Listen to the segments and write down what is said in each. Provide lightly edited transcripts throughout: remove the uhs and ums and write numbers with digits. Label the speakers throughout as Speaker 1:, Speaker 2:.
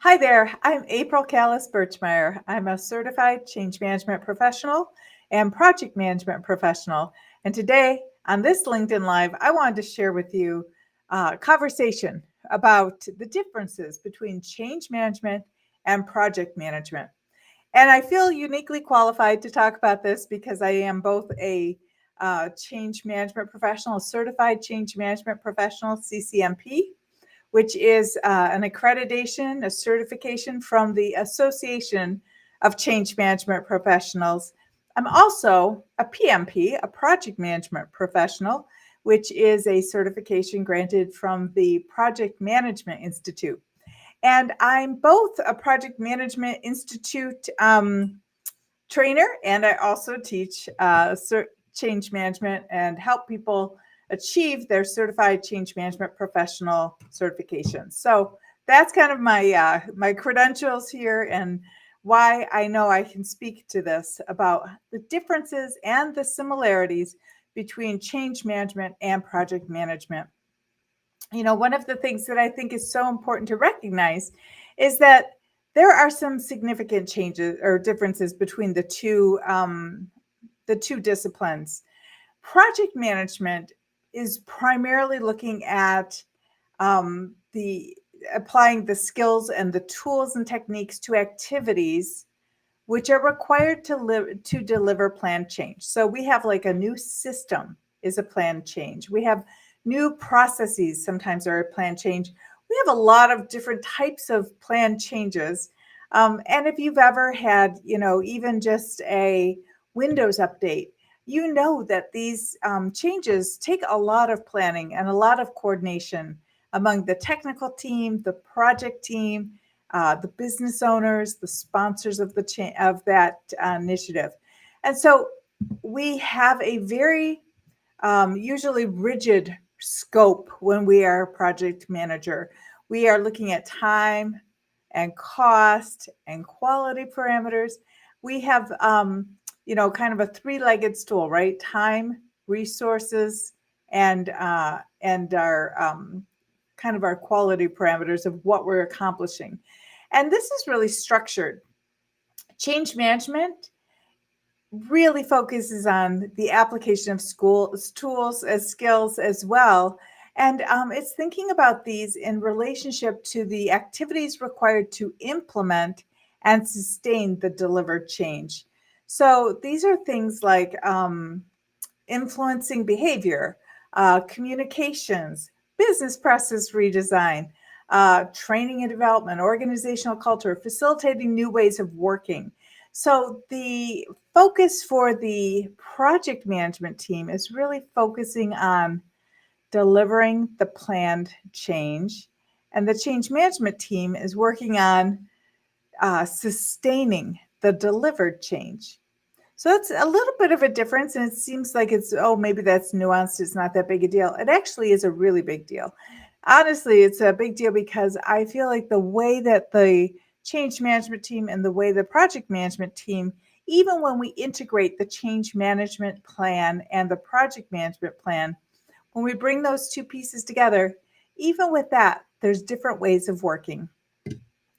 Speaker 1: Hi there, I'm April Callis-Birchmeier. I'm a certified change management professional and project management professional. And today on this LinkedIn Live, I wanted to share with you a conversation about the differences between change management and project management. And I feel uniquely qualified to talk about this because I am both a change management professional, a certified change management professional, CCMP, which is an accreditation, a certification from the Association of Change Management Professionals. I'm also a PMP, a project management professional, which is a certification granted from the Project Management Institute. And I'm both a Project Management Institute trainer, and I also teach change management and help people achieve their certified change management professional certification. So that's kind of my credentials here and why I know I can speak to this about the differences and the similarities between change management and project management. One of the things that I think is so important to recognize is that there are some significant changes or differences between the two disciplines. Project management is primarily looking at the applying the skills and the tools and techniques to activities which are required to deliver planned change. So we have like a new system is a planned change. We have new processes sometimes are a planned change. We have a lot of different types of planned changes. And if you've ever had, even just a Windows update, you know that these changes take a lot of planning and a lot of coordination among the technical team, the project team, the business owners, the sponsors of that initiative. And so we have a very usually rigid scope when we are a project manager. We are looking at time and cost and quality parameters. We have, kind of a three-legged stool, right? Time, resources, and our kind of our quality parameters of what we're accomplishing. And this is really structured. Change management really focuses on the application of tools as skills as well. And it's thinking about these in relationship to the activities required to implement and sustain the delivered change. So these are things like influencing behavior, communications, business process redesign, training and development, organizational culture, facilitating new ways of working. So the focus for the project management team is really focusing on delivering the planned change. And the change management team is working on sustaining the delivered change. So that's a little bit of a difference. And it seems like maybe that's nuanced. It's not that big a deal. It actually is a really big deal. Honestly, it's a big deal because I feel like the way that the change management team and the way the project management team, even when we integrate the change management plan and the project management plan, when we bring those two pieces together, even with that, there's different ways of working.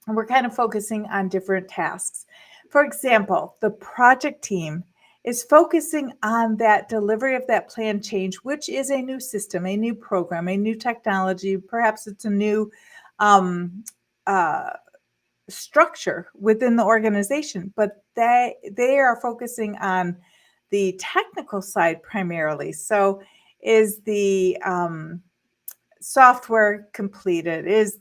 Speaker 1: And we're kind of focusing on different tasks. For example, the project team is focusing on that delivery of that planned change, which is a new system, a new program, a new technology. Perhaps it's a new structure within the organization, but they are focusing on the technical side primarily. So is the software completed? Is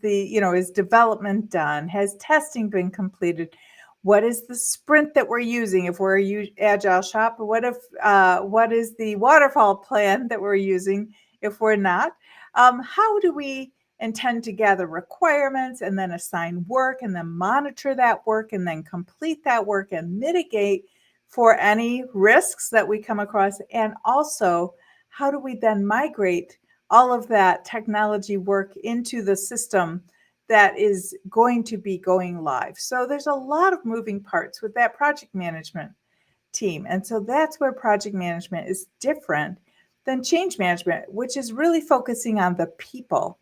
Speaker 1: development done? Has testing been completed? What is the sprint that we're using? If we're a agile shop, what is the waterfall plan that we're using if we're not? How do we intend to gather requirements and then assign work and then monitor that work and then complete that work and mitigate for any risks that we come across? And also, how do we then migrate all of that technology work into the system that is going to be going live? So there's a lot of moving parts with that project management team. And so that's where project management is different than change management, which is really focusing on the people.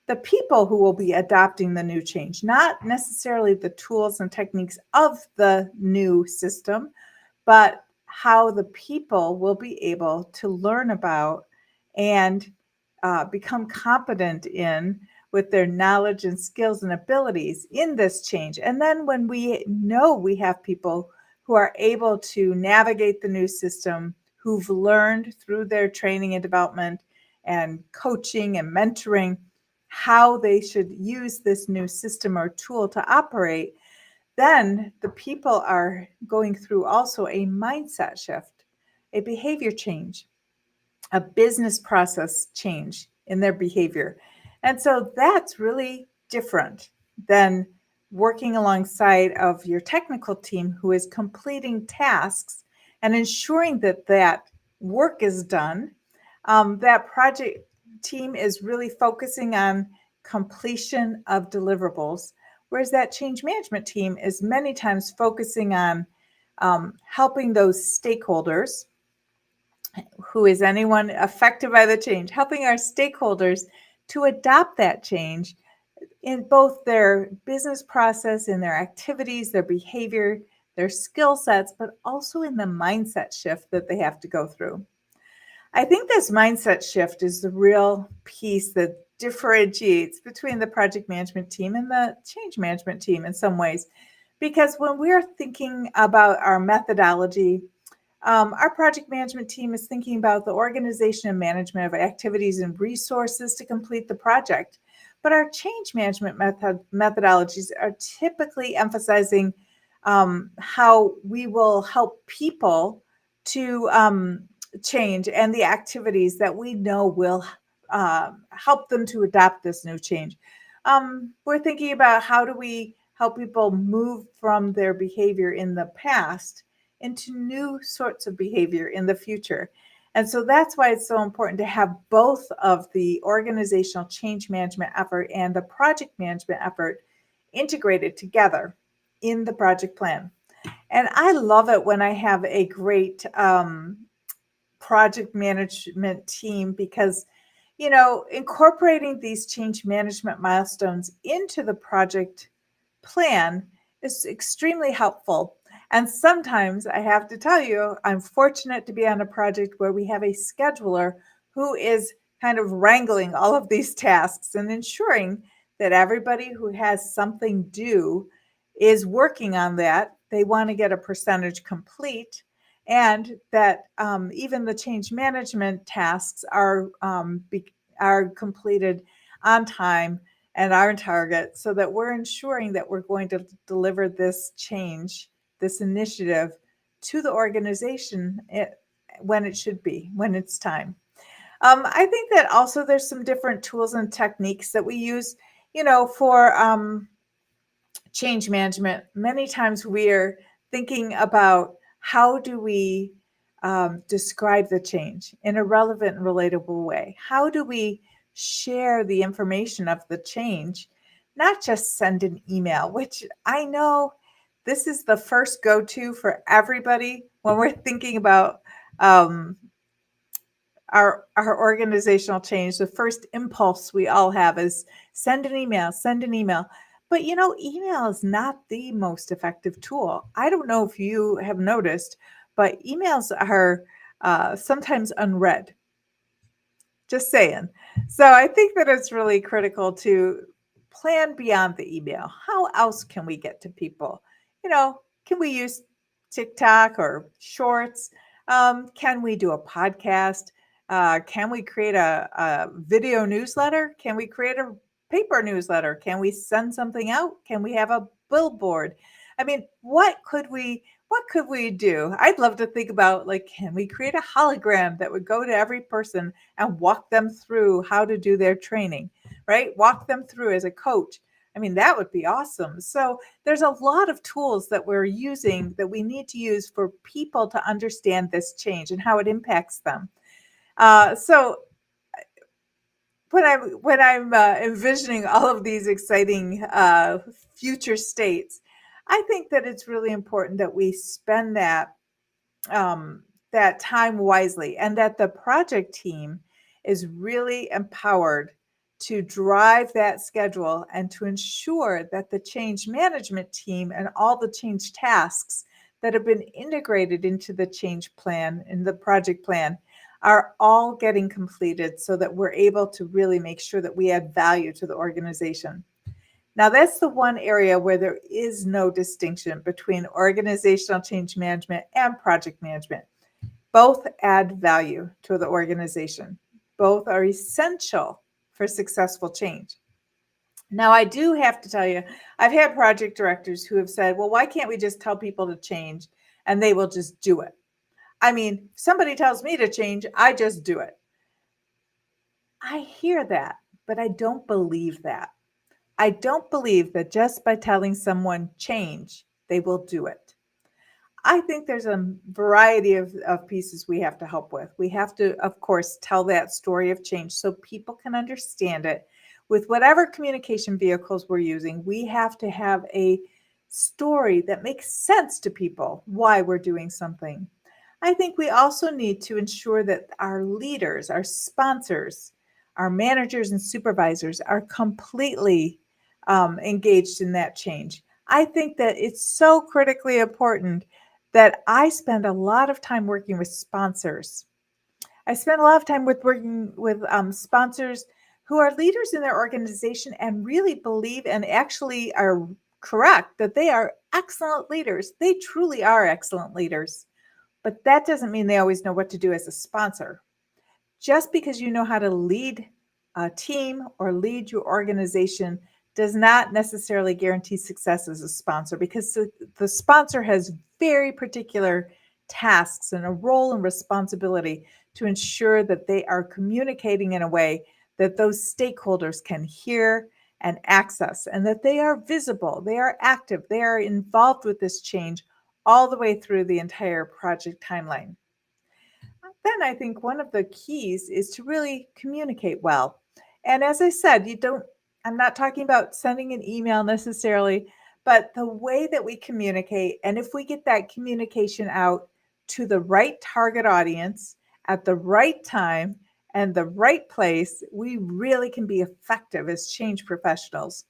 Speaker 1: the people who will be adopting the new change, not necessarily the tools and techniques of the new system, but how the people will be able to learn about and become competent in with their knowledge and skills and abilities in this change. And then when we know we have people who are able to navigate the new system, who've learned through their training and development and coaching and mentoring how they should use this new system or tool to operate, then the people are going through also a mindset shift, a behavior change, a business process change in their behavior. And so that's really different than working alongside of your technical team who is completing tasks and ensuring that that work is done. That project team is really focusing on completion of deliverables, whereas that change management team is many times focusing on helping those stakeholders, who is anyone affected by the change, helping our stakeholders to adopt that change in both their business process, in their activities, their behavior, their skill sets, but also in the mindset shift that they have to go through. I think this mindset shift is the real piece that differentiates between the project management team and the change management team in some ways. Because when we're thinking about our methodology, our project management team is thinking about the organization and management of activities and resources to complete the project. But our change management methodologies are typically emphasizing how we will help people to change and the activities that we know will help them to adapt this new change. We're thinking about how do we help people move from their behavior in the past into new sorts of behavior in the future. And so that's why it's so important to have both of the organizational change management effort and the project management effort integrated together in the project plan. And I love it when I have a great project management team because, incorporating these change management milestones into the project plan is extremely helpful. And sometimes I have to tell you, I'm fortunate to be on a project where we have a scheduler who is kind of wrangling all of these tasks and ensuring that everybody who has something due is working on that. They want to get a percentage complete, and that even the change management tasks are completed on time and our target, so that we're ensuring that we're going to deliver this change, this initiative to the organization when it should be, when it's time. I think that also there's some different tools and techniques that we use, for change management. Many times we're thinking about how do we describe the change in a relevant and relatable way? How do we share the information of the change, not just send an email, which I know this is the first go-to for everybody when we're thinking about our organizational change. The first impulse we all have is send an email, send an email. But email is not the most effective tool. I don't know if you have noticed, but emails are sometimes unread. Just saying. So I think that it's really critical to plan beyond the email. How else can we get to people? Can we use TikTok or shorts? Can we do a podcast? Can we create a video newsletter? Can we create a paper newsletter? Can we send something out? Can we have a billboard? I mean, what could we do? I'd love to think about, can we create a hologram that would go to every person and walk them through how to do their training, right? Walk them through as a coach. I mean, that would be awesome. So there's a lot of tools that we're using that we need to use for people to understand this change and how it impacts them. So when I'm envisioning all of these exciting future states, I think that it's really important that we spend that time wisely, and that the project team is really empowered to drive that schedule and to ensure that the change management team and all the change tasks that have been integrated into the change plan and the project plan are all getting completed so that we're able to really make sure that we add value to the organization. Now, that's the one area where there is no distinction between organizational change management and project management. Both add value to the organization. Both are essential for successful change. Now, I do have to tell you, I've had project directors who have said, well, why can't we just tell people to change and they will just do it? I mean, if somebody tells me to change, I just do it. I hear that, but I don't believe that. I don't believe that just by telling someone change, they will do it. I think there's a variety of pieces we have to help with. We have to, of course, tell that story of change so people can understand it. With whatever communication vehicles we're using, we have to have a story that makes sense to people why we're doing something. I think we also need to ensure that our leaders, our sponsors, our managers and supervisors are completely engaged in that change. I think that it's so critically important that I spend a lot of time working with sponsors. I spend a lot of time working with sponsors who are leaders in their organization and really believe and actually are correct that they are excellent leaders. They truly are excellent leaders. But that doesn't mean they always know what to do as a sponsor. Just because you know how to lead a team or lead your organization does not necessarily guarantee success as a sponsor, because the sponsor has very particular tasks and a role and responsibility to ensure that they are communicating in a way that those stakeholders can hear and access, and that they are visible, they are active, they are involved with this change all the way through the entire project timeline. Then I think one of the keys is to really communicate well. And as I said, I'm not talking about sending an email necessarily, but the way that we communicate, and if we get that communication out to the right target audience at the right time and the right place, we really can be effective as change professionals.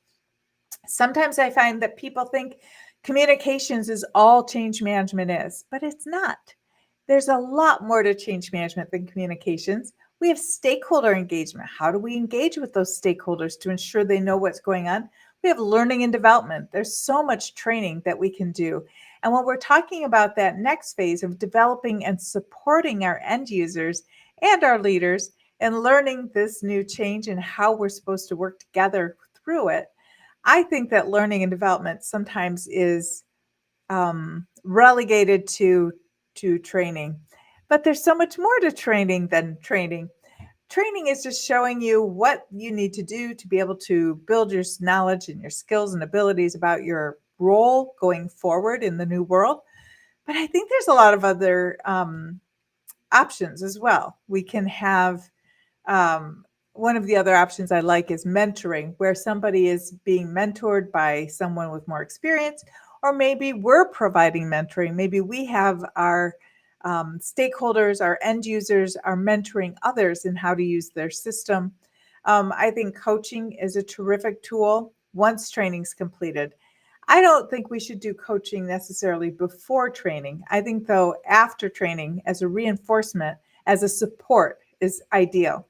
Speaker 1: Sometimes I find that people think communications is all change management is, but it's not. There's a lot more to change management than communications. We have stakeholder engagement. How do we engage with those stakeholders to ensure they know what's going on? We have learning and development. There's so much training that we can do. And when we're talking about that next phase of developing and supporting our end users and our leaders and learning this new change and how we're supposed to work together through it, I think that learning and development sometimes is relegated to training. But there's so much more to training than training. Training is just showing you what you need to do to be able to build your knowledge and your skills and abilities about your role going forward in the new world. But I think there's a lot of other options as well. We can have one of the other options I like is mentoring, where somebody is being mentored by someone with more experience, or maybe we're providing mentoring. Maybe we have our stakeholders, our end users are mentoring others in how to use their system. I think coaching is a terrific tool once training's completed. I don't think we should do coaching necessarily before training. I think, though, after training, as a reinforcement, as a support, is ideal.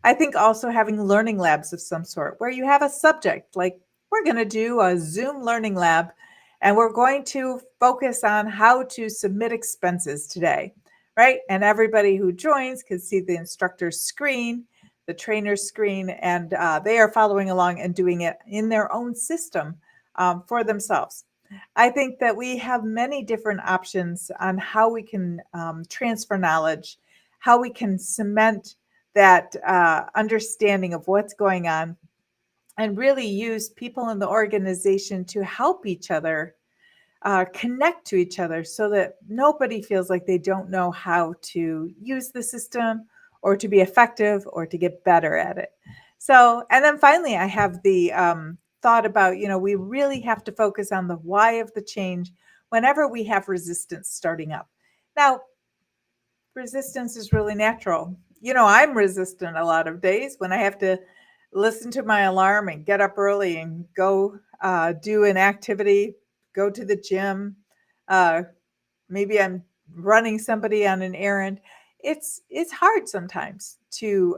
Speaker 1: I think also having learning labs of some sort where you have a subject, like we're going to do a Zoom learning lab and we're going to focus on how to submit expenses today, right? And everybody who joins can see the instructor's screen, the trainer's screen, and they are following along and doing it in their own system for themselves. I think that we have many different options on how we can transfer knowledge, how we can cement that understanding of what's going on, and really use people in the organization to help each other connect to each other so that nobody feels like they don't know how to use the system or to be effective or to get better at it. So, and then finally, I have the thought about, we really have to focus on the why of the change whenever we have resistance starting up. Now, resistance is really natural. I'm resistant a lot of days when I have to listen to my alarm and get up early and go do an activity, go to the gym. Uh, Maybe I'm running somebody on an errand. It's hard sometimes to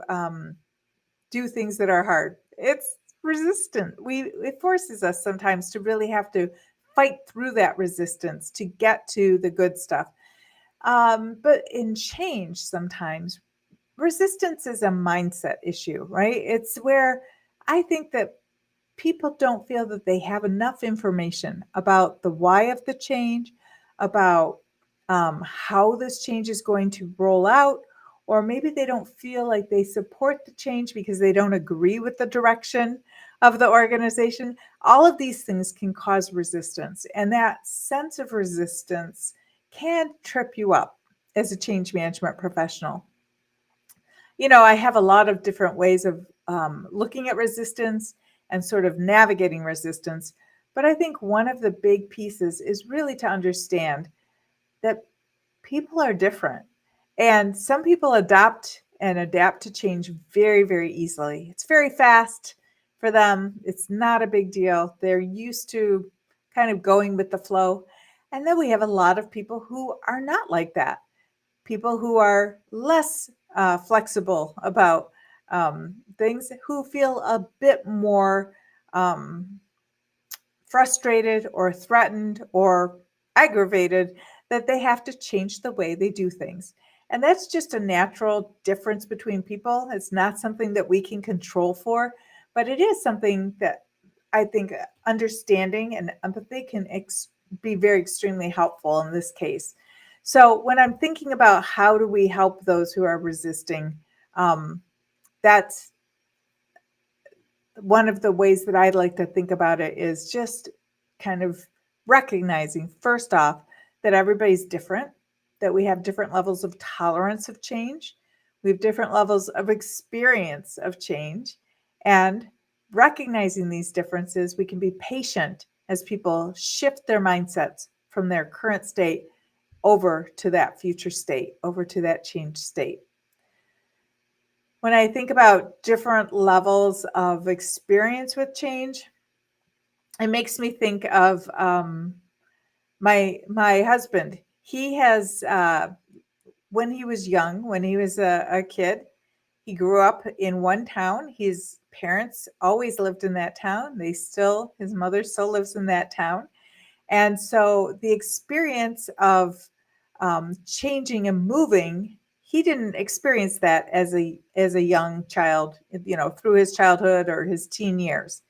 Speaker 1: do things that are hard. It's resistant. It forces us sometimes to really have to fight through that resistance to get to the good stuff. But in change, sometimes resistance is a mindset issue, right? It's where I think that people don't feel that they have enough information about the why of the change, about how this change is going to roll out, or maybe they don't feel like they support the change because they don't agree with the direction of the organization. All of these things can cause resistance, and that sense of resistance can trip you up as a change management professional. I have a lot of different ways of looking at resistance and sort of navigating resistance. But I think one of the big pieces is really to understand that people are different. And some people adopt and adapt to change very, very easily. It's very fast for them. It's not a big deal. They're used to kind of going with the flow. And then we have a lot of people who are not like that, people who are less flexible about things, who feel a bit more um, frustrated or threatened or aggravated that they have to change the way they do things. And that's just a natural difference between people. It's not something that we can control for, but it is something that I think understanding and empathy can be very extremely helpful in this case. So when I'm thinking about how do we help those who are resisting, that's one of the ways that I'd like to think about it is just kind of recognizing, first off, that everybody's different, that we have different levels of tolerance of change, we have different levels of experience of change, and recognizing these differences, we can be patient as people shift their mindsets from their current state over to that future state, over to that changed state. When I think about different levels of experience with change, it makes me think of my husband. He has when he was young, when he was a kid, he grew up in one town. His parents always lived in that town. His mother still lives in that town. And so the experience of changing and moving, he didn't experience that as a young child, through his childhood or his teen years.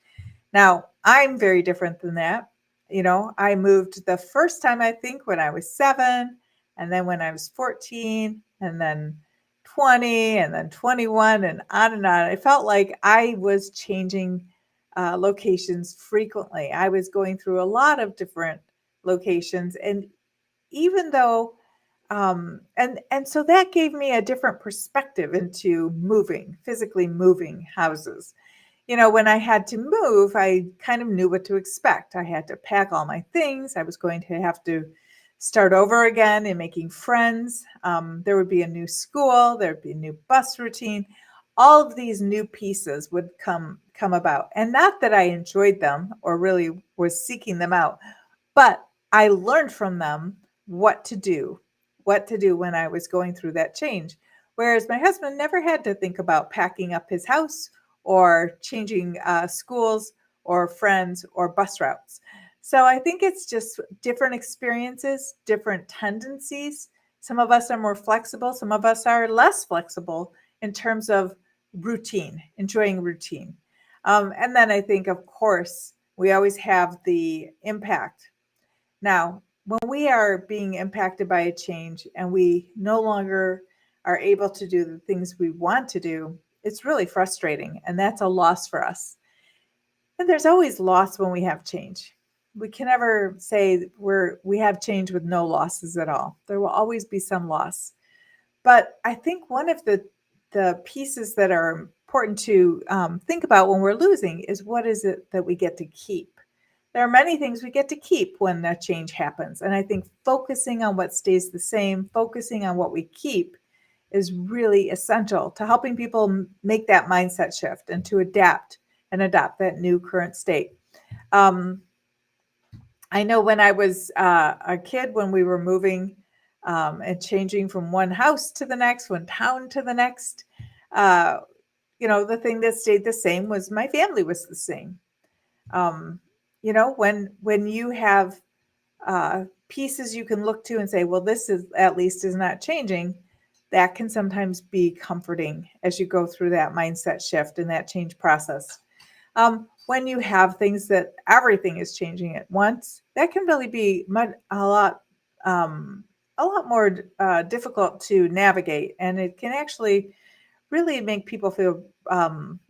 Speaker 1: Now, I'm very different than that. I moved the first time, I think, when I was 7, and then when I was 14, and then 20, and then 21, and on and on. I felt like I was changing locations frequently. I was going through a lot of different locations, and even though and so that gave me a different perspective into physically moving houses. When I had to move, I kind of knew what to expect. I had to pack all my things. I was going to have to start over again in making friends. There would be a new school. There would be a new bus routine. All of these new pieces would come about. And not that I enjoyed them or really was seeking them out, but I learned from them what to do when I was going through that change. Whereas my husband never had to think about packing up his house or changing schools or friends or bus routes. So I think it's just different experiences, different tendencies. Some of us are more flexible. Some of us are less flexible in terms of routine, enjoying routine. And then I think, of course, we always have the impact. Now, when we are being impacted by a change and we no longer are able to do the things we want to do, it's really frustrating, and that's a loss for us. And there's always loss when we have change. We can never say we have change with no losses at all. There will always be some loss. But I think one of the pieces that are important to think about when we're losing is what is it that we get to keep. There are many things we get to keep when that change happens. And I think focusing on what stays the same, focusing on what we keep is really essential to helping people make that mindset shift and to adapt and adopt that new current state. I know when I was a kid, when we were moving and changing from one house to the next, one town to the next, uh, the thing that stayed the same was my family was the same. Um, when you have pieces you can look to and say, well, this is at least is not changing, that can sometimes be comforting as you go through that mindset shift and that change process. When you have things that everything is changing at once, that can really be a lot more difficult to navigate, and it can actually really make people feel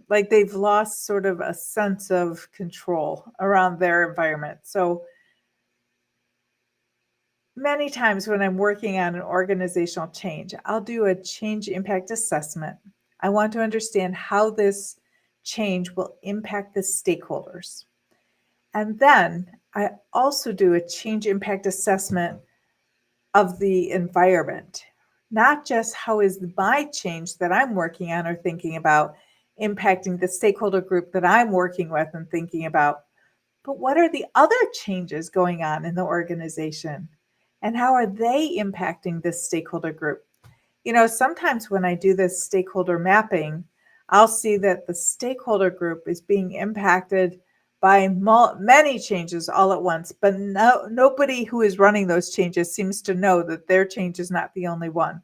Speaker 1: like they've lost sort of a sense of control around their environment. So many times when I'm working on an organizational change, I'll do a change impact assessment. I want to understand how this change will impact the stakeholders. And then I also do a change impact assessment of the environment, not just how is my change that I'm working on or thinking about impacting the stakeholder group that I'm working with and thinking about, but what are the other changes going on in the organization? And how are they impacting this stakeholder group? Sometimes when I do this stakeholder mapping, I'll see that the stakeholder group is being impacted by many changes all at once, but nobody who is running those changes seems to know that their change is not the only one.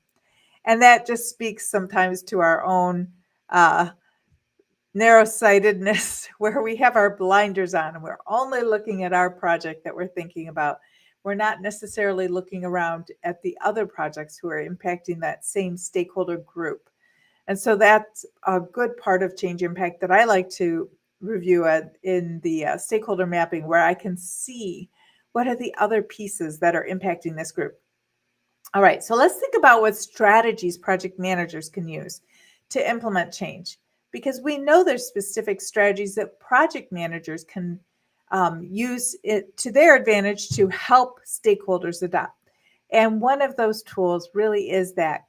Speaker 1: And that just speaks sometimes to our own narrow-sightedness, where we have our blinders on and we're only looking at our project that we're thinking about. We're not necessarily looking around at the other projects who are impacting that same stakeholder group. And so that's a good part of change impact that I like to review in the stakeholder mapping, where I can see what are the other pieces that are impacting this group. All right, so let's think about what strategies project managers can use to implement change, because we know there's specific strategies that project managers can use it to their advantage to help stakeholders adopt. And one of those tools really is that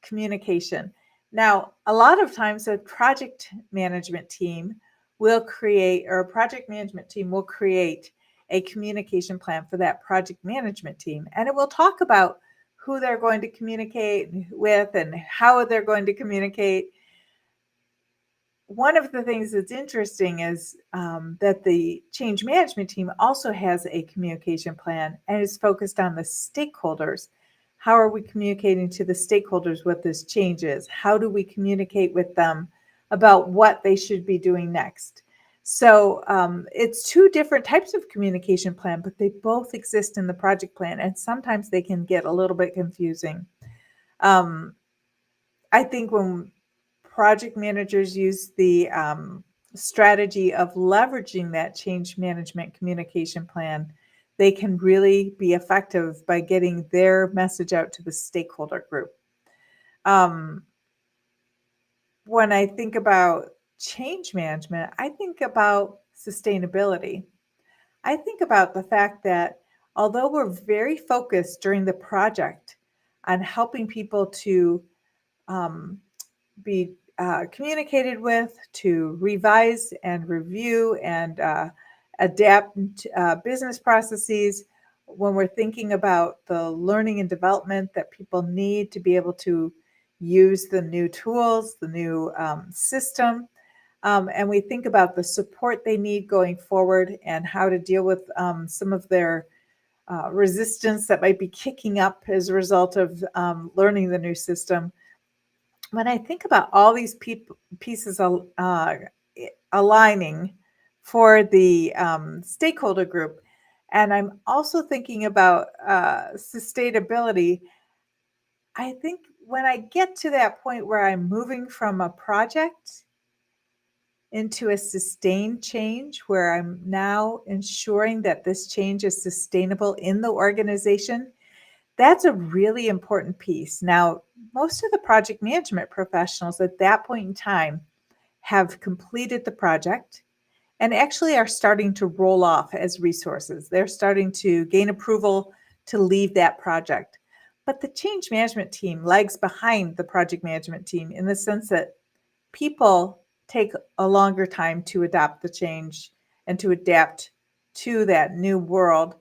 Speaker 1: communication. Now, a lot of times a project management team will create, or a project management team will create a communication plan for that project management team. And it will talk about who they're going to communicate with and how they're going to communicate. One of the things that's interesting is that the change management team also has a communication plan and is focused on the stakeholders. How are we communicating to the stakeholders what this change is? How do we communicate with them about what they should be doing next? So it's two different types of communication plan, but they both exist in the project plan, and sometimes they can get a little bit confusing. I think when project managers use the strategy of leveraging that change management communication plan, they can really be effective by getting their message out to the stakeholder group. When I think about change management, I think about sustainability. I think about the fact that although we're very focused during the project on helping people to be communicated with, to revise and review and adapt business processes, when we're thinking about the learning and development that people need to be able to use the new tools, the new system, and we think about the support they need going forward and how to deal with some of their resistance that might be kicking up as a result of learning the new system. When I think about all these pieces aligning for the stakeholder group, and I'm also thinking about sustainability, I think when I get to that point where I'm moving from a project into a sustained change, where I'm now ensuring that this change is sustainable in the organization, that's a really important piece. Now, most of the project management professionals at that point in time have completed the project and actually are starting to roll off as resources. They're starting to gain approval to leave that project. But the change management team lags behind the project management team in the sense that people take a longer time to adopt the change and to adapt to that new world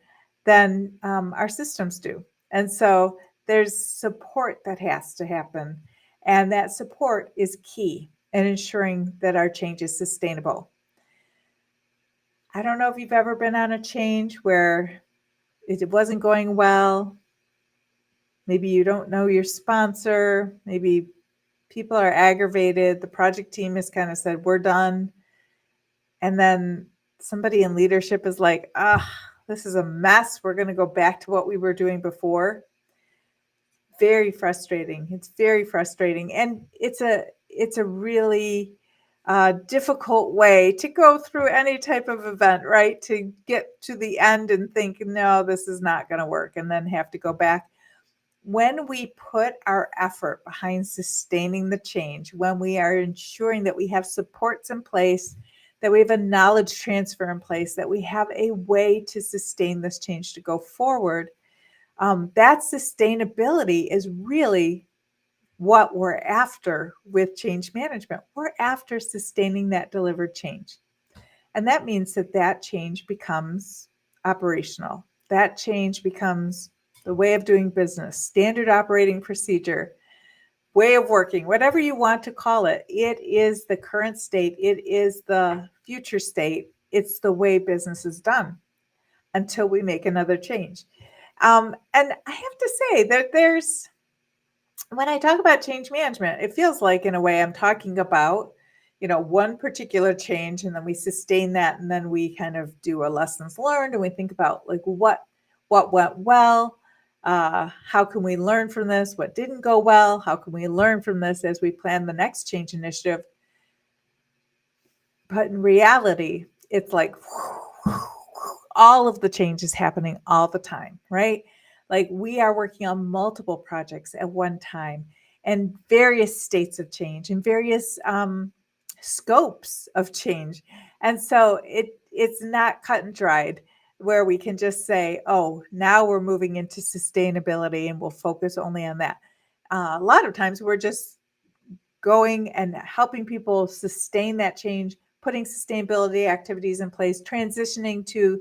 Speaker 1: than our systems do. And so there's support that has to happen. And that support is key in ensuring that our change is sustainable. I don't know if you've ever been on a change where it wasn't going well. Maybe you don't know your sponsor. Maybe people are aggravated. The project team has kind of said, we're done. And then somebody in leadership is like, this is a mess. We're going to go back to what we were doing before. Very frustrating. It's very frustrating. And it's a really difficult way to go through any type of event, right? To get to the end and think, no, this is not going to work, and then have to go back. When we put our effort behind sustaining the change, when we are ensuring that we have supports in place, that we have a knowledge transfer in place, that we have a way to sustain this change to go forward, that sustainability is really what we're after with change management. We're after sustaining that delivered change. And that means that change becomes operational. That change becomes the way of doing business, standard operating procedure, way of working, whatever you want to call it. It is the current state. It is the future state. It's the way business is done until we make another change. And I have to say that when I talk about change management, it feels like in a way I'm talking about, one particular change, and then we sustain that, and then we kind of do a lessons learned, and we think about like what went well, how can we learn from this, what didn't go well, how can we learn from this as we plan the next change initiative. But in reality, it's like all of the change is happening all the time, right? Like we are working on multiple projects at one time and various states of change and various scopes of change. And so it's not cut and dried where we can just say, oh, now we're moving into sustainability and we'll focus only on that. A lot of times we're just going and helping people sustain that change, putting sustainability activities in place, transitioning to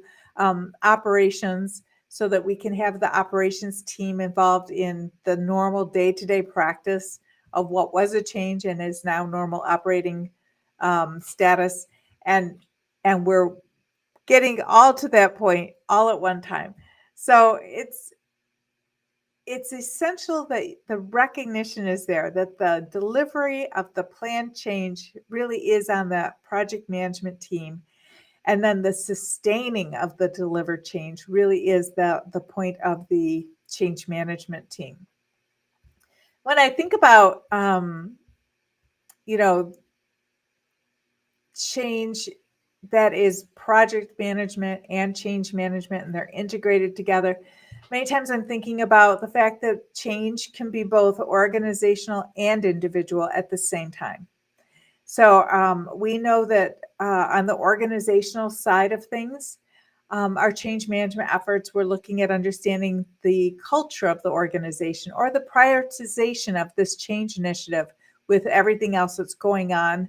Speaker 1: operations so that we can have the operations team involved in the normal day-to-day practice of what was a change and is now normal operating status. And we're getting all to that point all at one time. So it's essential that the recognition is there that the delivery of the planned change really is on the project management team. And then the sustaining of the delivered change really is the point of the change management team. When I think about, change that is project management and change management, and they're integrated together, many times I'm thinking about the fact that change can be both organizational and individual at the same time. So we know that on the organizational side of things, our change management efforts, we're looking at understanding the culture of the organization or the prioritization of this change initiative with everything else that's going on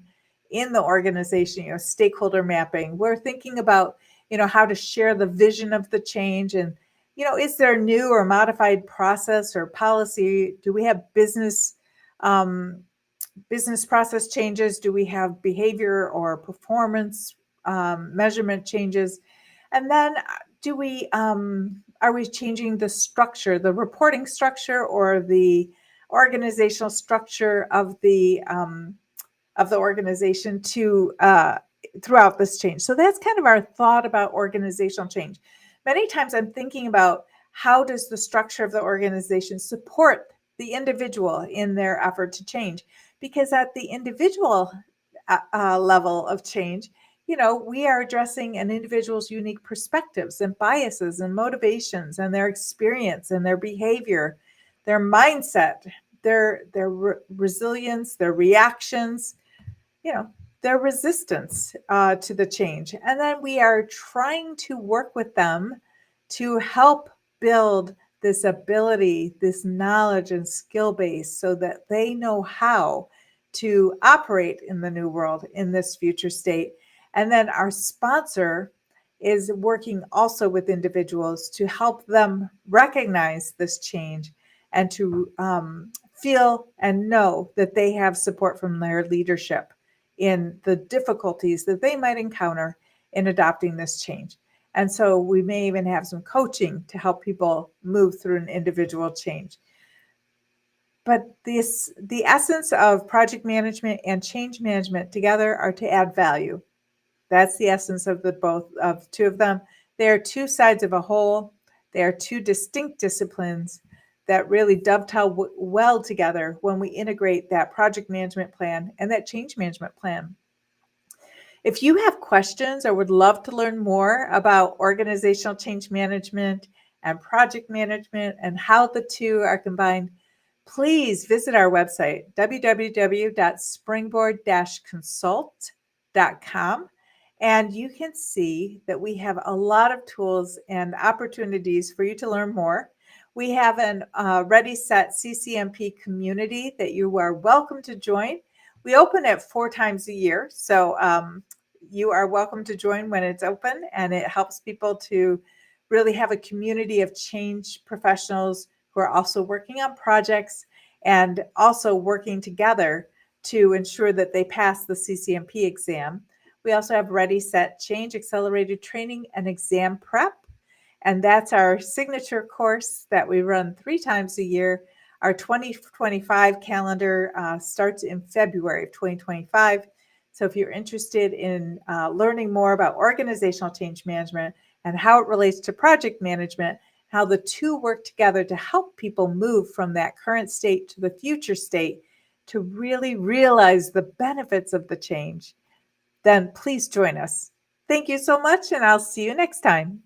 Speaker 1: in the organization, stakeholder mapping. We're thinking about, how to share the vision of the change and, is there a new or modified process or policy? Do we have business process changes? Do we have behavior or performance measurement changes? And then are we changing the structure, the reporting structure or the organizational structure of the organization to throughout this change? So that's kind of our thought about organizational change. Many times I'm thinking about how does the structure of the organization support the individual in their effort to change? Because at the individual level of change, we are addressing an individual's unique perspectives and biases and motivations and their experience and their behavior, their mindset, their resilience, their reactions, their resistance to the change. And then we are trying to work with them to help build this ability, this knowledge and skill base so that they know how to operate in the new world, in this future state. And then our sponsor is working also with individuals to help them recognize this change and to feel and know that they have support from their leadership in the difficulties that they might encounter in adopting this change. And so we may even have some coaching to help people move through an individual change. But the essence of project management and change management together are to add value. That's the essence of of two of them. They are two sides of a whole. They are two distinct disciplines that really dovetail well together when we integrate that project management plan and that change management plan. If you have questions or would love to learn more about organizational change management and project management and how the two are combined, please visit our website, www.springboard-consult.com. And you can see that we have a lot of tools and opportunities for you to learn more. We have an Ready Set CCMP community that you are welcome to join. We open it 4 times a year, so you are welcome to join when it's open, and it helps people to really have a community of change professionals who are also working on projects and also working together to ensure that they pass the CCMP exam. We also have Ready, Set, Change, Accelerated Training and Exam Prep. And that's our signature course that we run 3 times a year. Our 2025 calendar starts in February of 2025. So if you're interested in learning more about organizational change management and how it relates to project management, how the two work together to help people move from that current state to the future state to really realize the benefits of the change, then please join us. Thank you so much, and I'll see you next time.